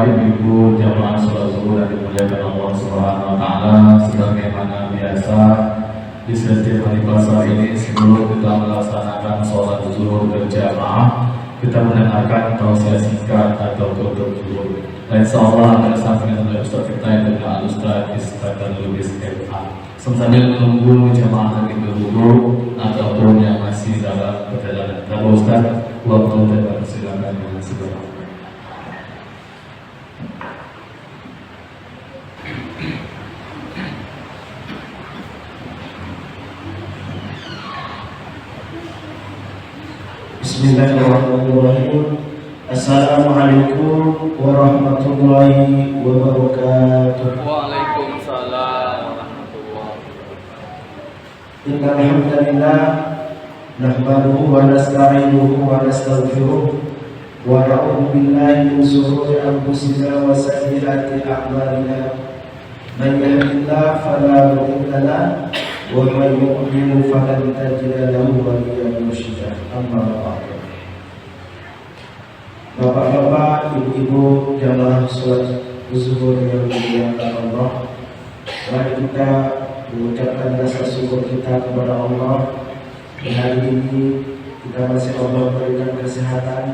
Bapak Ibu jamaah sholat zuhur yang dimuliakan Allah Subhanahu wa taala, sebagaimana biasa di setiap hari puasa ini sebelum kita melaksanakan sholat zuhur berjamaah, kita mendengarkan proses singkat atau tutup zuhur. Dan insyaallah akan disampaikan oleh Ustaz kita yang adalah Ustaz Iskandar Lubis MA. Sambil menunggu jamaah lagi berwudu ataupun yang masih dalam perjalanan. Kalau Ustaz, waktu dan silakan dengan segala. Bismillahirrahmanirrahim. Assalamualaikum warahmatullahi wabarakatuh. Waalaikumsalam warahmatullahi wabarakatuh. Innal hamdalillah nahmaduhu wa nasta'inuhu wa nastaghfiruh wa na'udzu billahi min shururi anfusina wa sayyiati a'malina. Man yahdihillahu fala mudilla lahu wa man yudlil falan tajida lahu waliyyan mursyida. Amma ba'du. Bapak-bapak, ibu-ibu, jamaah sholat zuhur yang dimuliakan Allah, mari kita mengucapkan rasa syukur kita kepada Allah. Di hari ini kita masih Allah berikan kesehatan,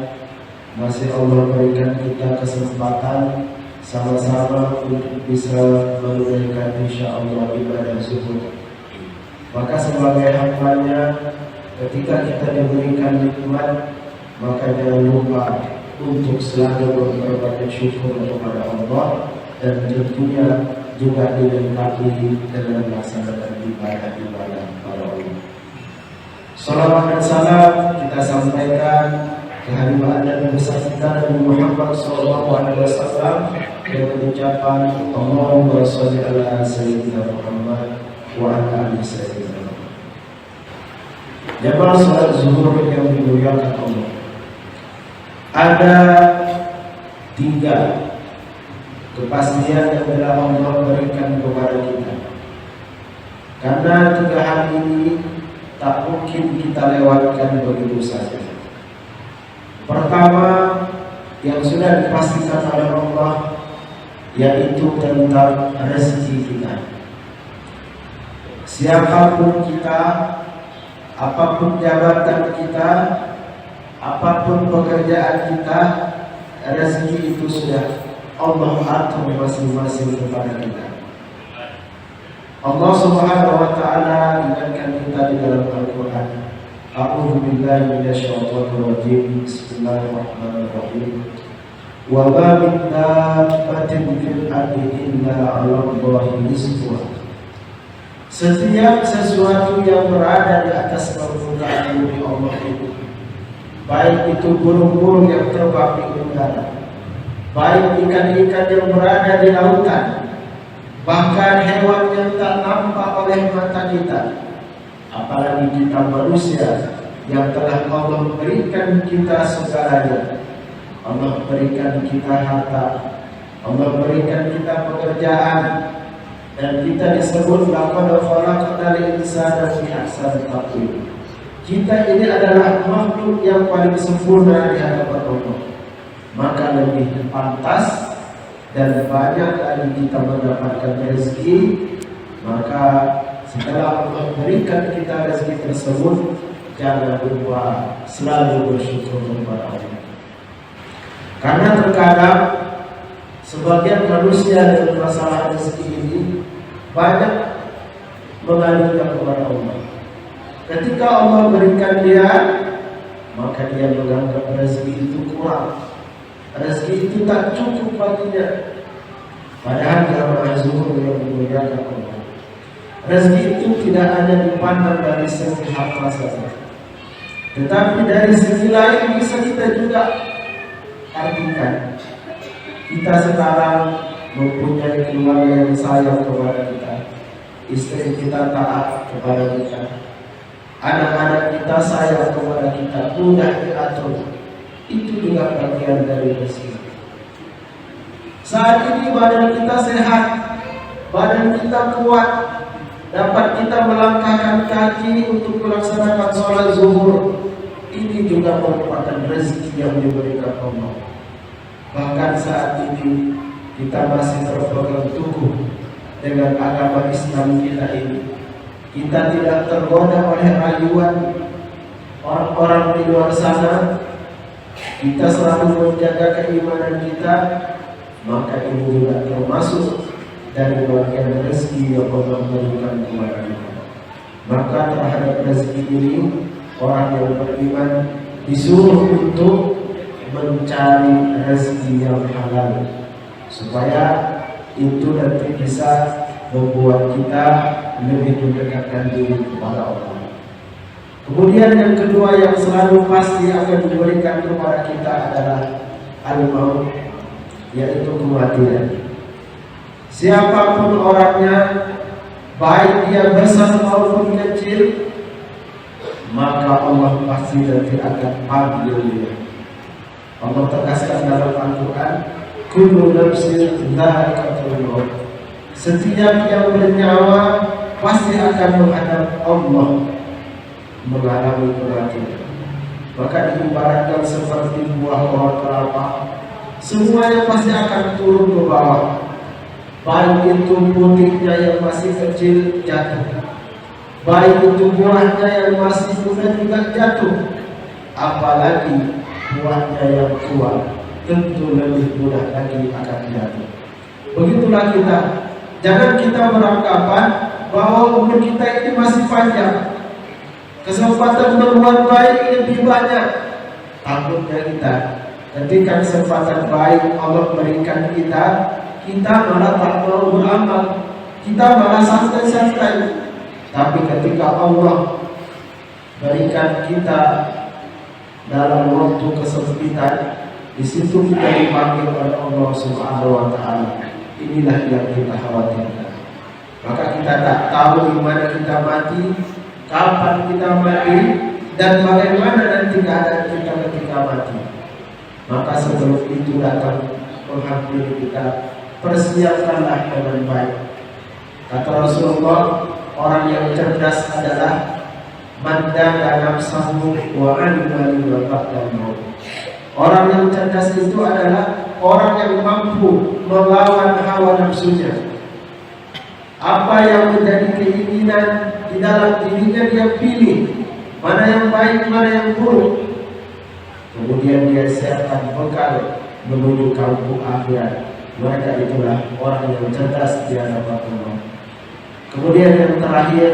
masih Allah berikan kita kesempatan sama-sama untuk bisa menunaikan insya Allah ibadah zuhur. Maka sebagai hambanya, ketika kita diberikan nikmat, maka jangan lupa untuk selalu berbanyak syukur kepada Allah, dan tentunya juga dilengkapi dengan melaksanakan ibadah-ibadah pada Allah. Salawat dan salam kita sampaikan ke hadirat Nabi besar kita Nabi Muhammad SAW dengan ucapan Allahumma sholli ala sayyidina Muhammad wa ala ali sayyidina Muhammad. Jamaah salat zuhur yang dimuliakan Allah, ada 3 kepastian yang telah Allah berikan kepada kita. Karena 3 hal ini tak mungkin kita lewatkan begitu saja. Pertama, yang sudah dipastikan oleh Allah, yaitu tentang rezeki kita. Siapapun kita, apapun jabatan kita, apapun pekerjaan kita, rezeki itu sudah Allah atur masing-masing kepada kita. Allah Subhanahu wa taala ingatkan kita di dalam Al-Qur'an. A'udzu billahi minasyaitonir rajim. Bismillahirrahmanirrahim. Wa ma min dabbatin fil ardi illa 'ala Allahi rizquha. Setiap sesuatu yang berada di atas permukaan bumi Allah itu, baik itu burung-burung yang terbang di udara, baik ikan-ikan yang berada di lautan, bahkan hewan yang tak nampak oleh mata kita, apalagi kita manusia yang telah Allah berikan kita segalanya. Allah berikan kita harta, Allah berikan kita pekerjaan, dan kita disebut laqad khalaqnal insana fi ahsani taqwim. Kita ini adalah makhluk yang paling sempurna di hadapan Allah. Maka lebih pantas dan banyak lagi kita mendapatkan rezeki. Maka setelah Allah berikan kita rezeki tersebut, jangan lupa selalu bersyukur kepada Allah. Karena terkadang sebagian manusia dalam masalah rezeki ini banyak mengadukan kepada Allah. Ketika Allah berikan dia, maka dia menganggap rezeki itu kurang, rezeki itu tak cukup baginya. Padahal jamaah zuhur yang dimuliakan Allah, rezeki itu tidak hanya dipandang dari segi harta saja, tetapi dari segi lain bisa kita juga artikan. Kita sekarang mempunyai keluarga yang sayang kepada kita, istri kita taat kepada kita, anak-anak kita sayang kepada kita, mudah diatur. Itu juga bagian dari rezeki. Saat ini badan kita sehat, badan kita kuat, dapat kita melangkahkan kaki untuk melaksanakan sholat zuhur. Ini juga merupakan rezeki yang diberikan Allah. Bahkan saat ini kita masih berpegang teguh dengan agama Islam kita ini. Kita tidak tergoda oleh rayuan orang-orang di luar sana. Kita selalu menjaga keimanan kita, maka ini juga termasuk dari bagian rezeki yang Allah berikan kepada kita. Maka terhadap rezeki ini, orang yang beriman disuruh untuk mencari rezeki yang halal, supaya itu nanti bisa membuat kita lebih mendekatkan diri kepada Allah. Kemudian yang kedua yang selalu pasti akan diberikan kepada kita adalah al-maut, yaitu kematian. Siapapun orangnya, baik dia besar maupun kecil, maka Allah pasti nanti akan panggil dia. Allah tegaskan dalam Al-Quran, kullu nafsin dha'iqatul maut. Setiap yang bernyawa pasti akan menghadap Allah, mengalami kematian. Maka diibaratkan seperti buah pohon kelapa, semuanya pasti akan turun ke bawah. Baik itu putihnya yang masih kecil jatuh, baik itu buahnya yang masih muda juga jatuh, apalagi buahnya yang tua tentu lebih mudah lagi akan jatuh. Begitulah kita. Jangan kita beranggapan bahwa umur kita ini masih panjang, kesempatan berbuat baik lebih banyak. Takutnya kita ketika kesempatan baik Allah berikan kita malah tak mau beramal, kita malah santai-santai. Tapi ketika Allah berikan kita dalam waktu kesempitan, di situ kita dipanggil oleh Allah Subhanahu wa Ta'ala. Inilah yang kita khawatirkan. Maka kita tak tahu di mana kita mati, kapan kita mati, dan bagaimana nanti keadaan kita ketika mati. Maka sebelum itu datang menghampiri kita, persiapkanlah dengan baik. Kata Rasulullah, orang yang cerdas adalah man dana nafsahu wa amila lima ba'dal maut. Orang yang cerdas itu adalah orang yang mampu melawan hawa nafsunya. Apa yang menjadi keinginan di dalam dirinya dia pilih, mana yang baik, mana yang buruk. Kemudian dia siapkan bekal menuju kampung akhirat. Mereka itulah orang yang cerdas di hadapan Allah. Kemudian yang terakhir,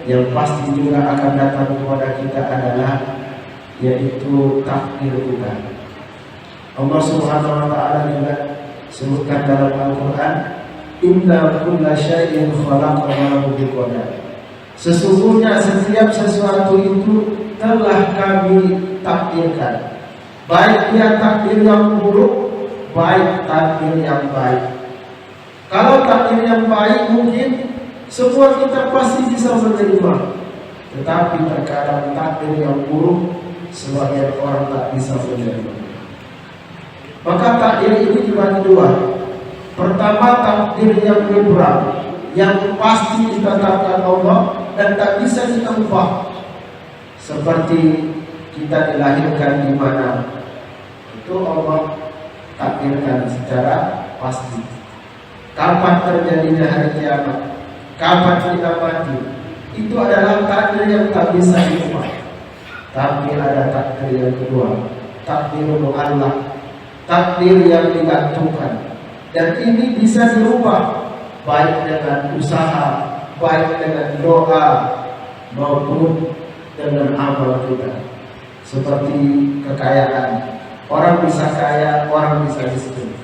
yang pasti juga akan datang kepada kita adalah yaitu takdir kita. Allah Subhanahu wa Ta'ala juga sebutkan dalam Al-Quran, inna kulla syai'in khalaqnahu biqadar. Sesungguhnya setiap sesuatu itu telah kami takdirkan, baik dia takdir yang buruk, baik takdir yang baik. Kalau takdir yang baik mungkin semua kita pasti bisa menerima, tetapi terkadang takdir yang buruk sebagian orang tak bisa menerima. Maka takdir ini dibagi dua. Pertama, takdir yang mutlak, yang pasti ditetapkan Allah dan tak bisa kita ubah. Seperti kita dilahirkan di mana, itu Allah takdirkan secara pasti. Kapan terjadinya hari kiamat, kapan kita mati, itu adalah takdir yang tak bisa diubah. Tapi ada takdir yang kedua, takdir Allah, takdir yang digantungkan, dan ini bisa dirubah baik dengan usaha, baik dengan doa maupun dengan amal kita. Seperti kekayaan, orang bisa kaya, orang bisa miskin.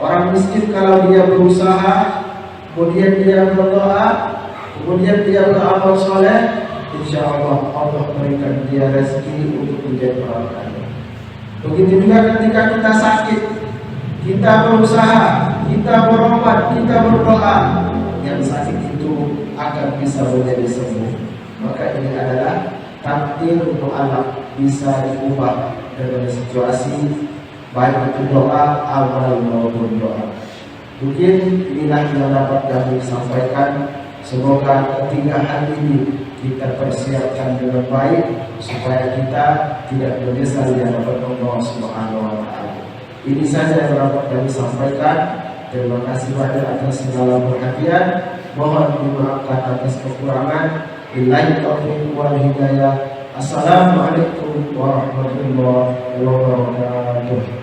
Orang miskin kalau dia berusaha, kemudian dia berdoa, kemudian dia beramal soleh, insya Allah Allah berikan dia rezeki untuk menjadi orang kaya. Begitu juga ketika kita sakit, kita berusaha, kita berobat, kita berdoa, yang sakit itu akan bisa menjadi sembuh. Maka ini adalah takdir mu'alaq, bisa diubah dengan situasi, baik itu doa, amal maupun doa. Mungkin inilah yang dapat kami sampaikan. Semoga ketiga hal ini kita persiapkan dengan baik supaya kita tidak menyesal di hadapan Allah Subhanahu wa Ta'ala. Ini saja yang dapat kami sampaikan. Terima kasih banyak atas segala perhatian. Mohon dimaafkan atas kekurangan. Billahi taufiq wal hidayah. Assalamualaikum warahmatullahi wabarakatuh.